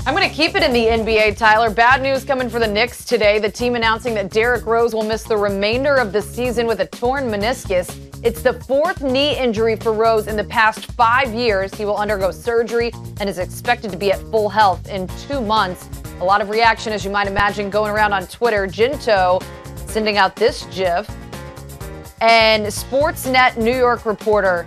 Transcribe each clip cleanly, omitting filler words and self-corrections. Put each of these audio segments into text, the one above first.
I'm going to keep it in the NBA, Tyler. Bad news coming for the Knicks today. The team announcing that Derrick Rose will miss the remainder of the season with a torn meniscus. It's the fourth knee injury for Rose in the past 5 years. He will undergo surgery and is expected to be at full health in 2 months. A lot of reaction, as you might imagine, going around on Twitter. Jinto sending out this GIF. And Sportsnet New York reporter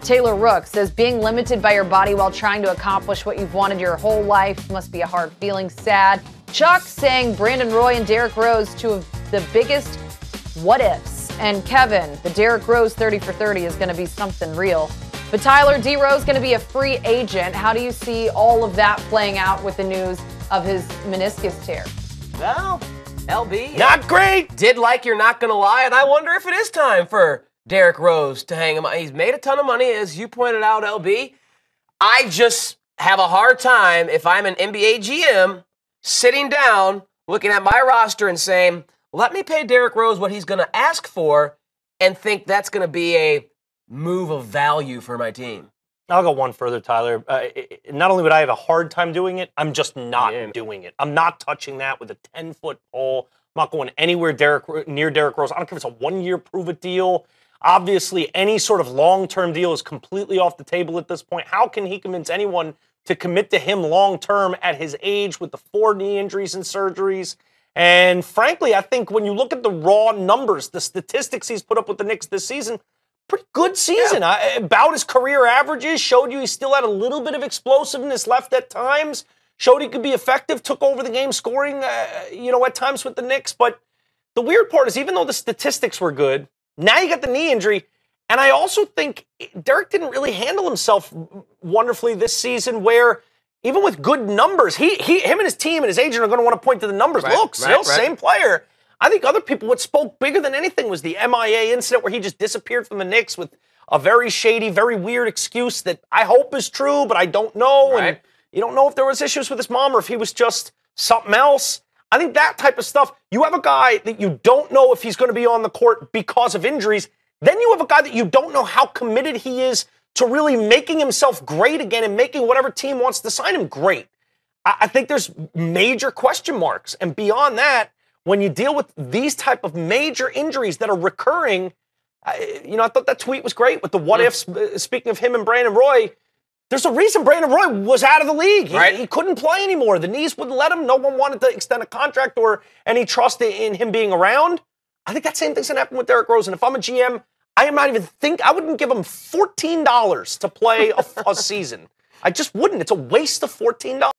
Taylor Rook says being limited by your body while trying to accomplish what you've wanted your whole life must be a hard feeling. Sad. Chuck saying Brandon Roy and Derrick Rose, two of the biggest what ifs. And Kevin, the Derrick Rose 30 for 30 is going to be something real. But Tyler, D. Rose going to be a free agent. How do you see all of that playing out with the news of his meniscus tear? Well, LB. Not great. Did like You're Not Gonna Lie, and I wonder if it is time for Derrick Rose to hang him. He's made a ton of money, as you pointed out, LB. I just have a hard time if I'm an NBA GM sitting down, looking at my roster and saying, let me pay Derrick Rose what he's going to ask for and think that's going to be a move of value for my team. I'll go one further, Tyler. Not only would I have a hard time doing it, I'm just not doing it. I'm not touching that with a 10-foot pole. I'm not going anywhere near Derrick Rose. I don't care if it's a one-year prove-it deal. Obviously, any sort of long-term deal is completely off the table at this point. How can he convince anyone to commit to him long-term at his age with the 4 knee injuries and surgeries? And frankly, I think when you look at the raw numbers, the statistics he's put up with the Knicks this season, pretty good season. Yeah. About his career averages, showed you he still had a little bit of explosiveness left at times, showed he could be effective, took over the game scoring, at times with the Knicks. But the weird part is even though the statistics were good, now you got the knee injury, and I also think Derrick didn't really handle himself wonderfully this season where even with good numbers, him and his team and his agent are going to want to point to the numbers. Look, same player. I think other people, what spoke bigger than anything was the MIA incident where he just disappeared from the Knicks with a very shady, very weird excuse that I hope is true, but I don't know. Right. And you don't know if there was issues with his mom or if he was just something else. I think that type of stuff, you have a guy that you don't know if he's going to be on the court because of injuries. Then you have a guy that you don't know how committed he is to really making himself great again and making whatever team wants to sign him great. I think there's major question marks. And beyond that, when you deal with these type of major injuries that are recurring, I thought that tweet was great with the what ifs, speaking of him and Brandon Roy. There's a reason Brandon Roy was out of the league. He couldn't play anymore. The knees wouldn't let him. No one wanted to extend a contract or any trust in him being around. I think that same thing's going to happen with Derrick Rose. And if I'm a GM, I wouldn't give him $14 to play a season. I just wouldn't. It's a waste of $14.